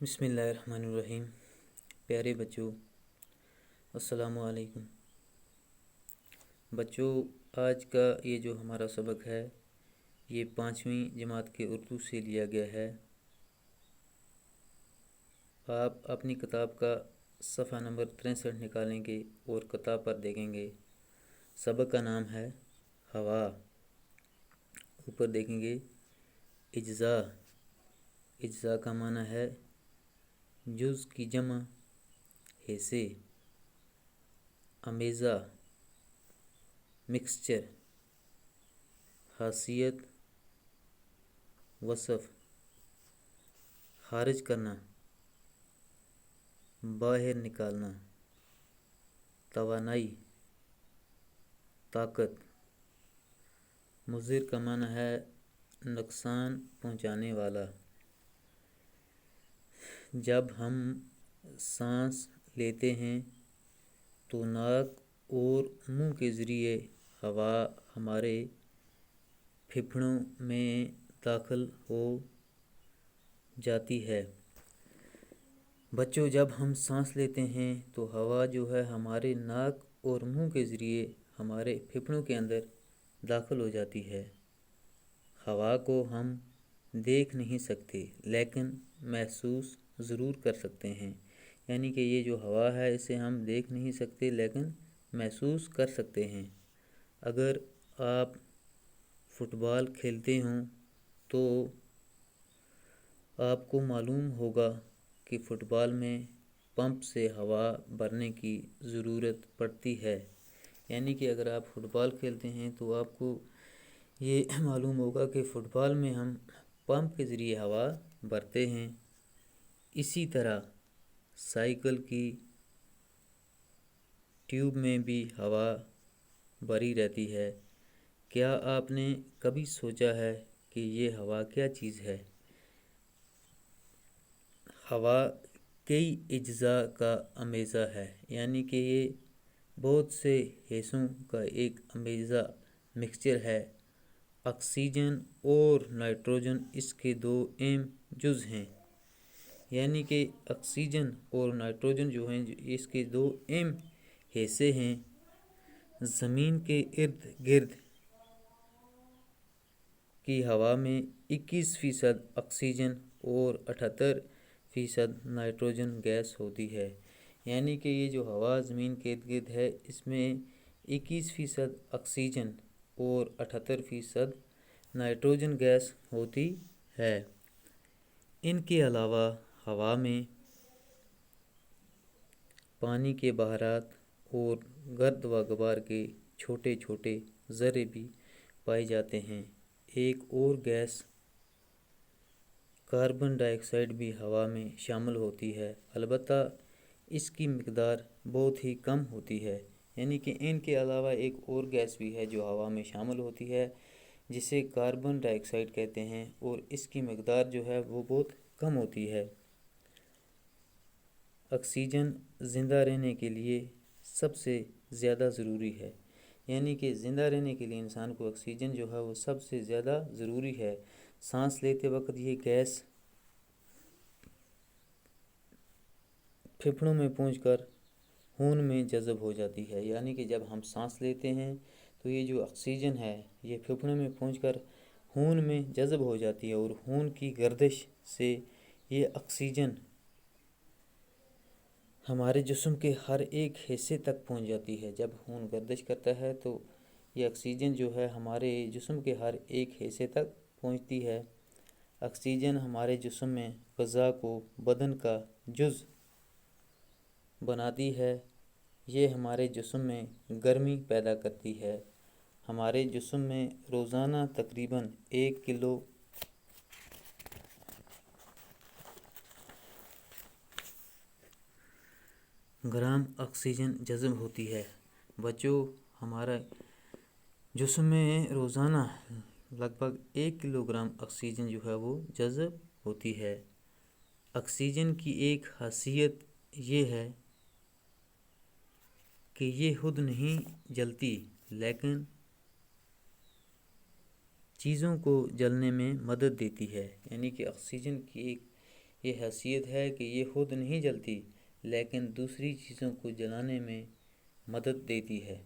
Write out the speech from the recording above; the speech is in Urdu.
بسم اللہ الرحمن الرحیم۔ پیارے بچوں، السلام علیکم۔ بچوں، آج کا یہ جو ہمارا سبق ہے یہ 5ویں جماعت کے اردو سے لیا گیا ہے۔ آپ اپنی کتاب کا صفحہ نمبر 63 نکالیں گے اور کتاب پر دیکھیں گے۔ سبق کا نام ہے ہوا۔ اوپر دیکھیں گے اجزاء۔ اجزاء کا معنی ہے جز کی جمع، حصے۔ امیزہ، مکسچر۔ خاصیت، وصف۔ خارج کرنا، باہر نکالنا۔ توانائی، طاقت۔ مضر کا معنی ہے نقصان پہنچانے والا۔ جب ہم سانس لیتے ہیں تو ناک اور منہ کے ذریعے ہوا ہمارے پھیپھڑوں میں داخل ہو جاتی ہے۔ بچوں، جب ہم سانس لیتے ہیں تو ہوا جو ہے ہمارے ناک اور منہ کے ذریعے ہمارے پھیپھڑوں کے اندر داخل ہو جاتی ہے۔ ہوا کو ہم دیکھ نہیں سکتے لیکن محسوس ضرور کر سکتے ہیں۔ یعنی کہ یہ جو ہوا ہے اسے ہم دیکھ نہیں سکتے لیکن محسوس کر سکتے ہیں۔ اگر آپ فٹ بال کھیلتے ہوں تو آپ کو معلوم ہوگا کہ فٹ بال میں پمپ سے ہوا بھرنے کی ضرورت پڑتی ہے۔ یعنی کہ اگر آپ فٹ بال کھیلتے ہیں تو آپ کو یہ معلوم ہوگا کہ فٹ بال میں ہم پمپ کے ذریعے ہوا بھرتے ہیں۔ اسی طرح سائیکل کی ٹیوب میں بھی ہوا بھری رہتی ہے۔ کیا آپ نے کبھی سوچا ہے کہ یہ ہوا کیا چیز ہے؟ ہوا کئی اجزاء کا امیزہ ہے، یعنی کہ یہ بہت سے حصوں کا ایک امیزہ مکسچر ہے۔ آکسیجن اور نائٹروجن اس کے دو اہم جز ہیں۔ یعنی کہ آکسیجن اور نائٹروجن جو ہیں اس کے دو اہم حصے ہیں۔ زمین کے ارد گرد کی ہوا میں 21% آکسیجن اور 78% نائٹروجن گیس ہوتی ہے۔ یعنی کہ یہ جو ہوا زمین کے ارد گرد ہے اس میں 21% آکسیجن اور 78% نائٹروجن گیس ہوتی ہے۔ ان کے علاوہ ہوا میں پانی کے بخارات اور گرد و غبار کے چھوٹے چھوٹے ذرے بھی پائے جاتے ہیں۔ ایک اور گیس کاربن ڈائی آکسائیڈ بھی ہوا میں شامل ہوتی ہے، البتہ اس کی مقدار بہت ہی کم ہوتی ہے۔ یعنی کہ ان کے علاوہ ایک اور گیس بھی ہے جو ہوا میں شامل ہوتی ہے جسے کاربن ڈائی آکسائیڈ کہتے ہیں، اور اس کی مقدار جو ہے وہ بہت کم ہوتی ہے۔ آکسیجن زندہ رہنے کے لیے سب سے زیادہ ضروری ہے۔ یعنی کہ زندہ رہنے کے لیے انسان کو آکسیجن جو ہے وہ سب سے زیادہ ضروری ہے۔ سانس لیتے وقت یہ گیس پھیپھڑوں میں پہنچ کر خون میں جذب ہو جاتی ہے۔ یعنی کہ جب ہم سانس لیتے ہیں تو یہ جو آکسیجن ہے یہ پھیپھڑوں میں پہنچ کر خون میں جذب ہو جاتی ہے، اور خون کی گردش سے یہ آکسیجن ہمارے جسم کے ہر ایک حصے تک پہنچ جاتی ہے۔ جب خون گردش کرتا ہے تو یہ آکسیجن جو ہے ہمارے جسم کے ہر ایک حصے تک پہنچتی ہے۔ آکسیجن ہمارے جسم میں غذا کو بدن کا جز بناتی ہے۔ یہ ہمارے جسم میں گرمی پیدا کرتی ہے۔ ہمارے جسم میں روزانہ تقریباً 1 کلو گرام آکسیجن جذب ہوتی ہے۔ بچوں، ہمارا جسم میں روزانہ لگ بھگ 1 کلو گرام آکسیجن جو ہے وہ جذب ہوتی ہے۔ آکسیجن کی ایک خاصیت یہ ہے کہ یہ خود نہیں جلتی لیکن چیزوں کو جلنے میں مدد دیتی ہے۔ یعنی کہ آکسیجن کی ایک یہ حیثیت ہے کہ یہ خود نہیں جلتی لیکن دوسری چیزوں کو جلانے میں مدد دیتی ہے۔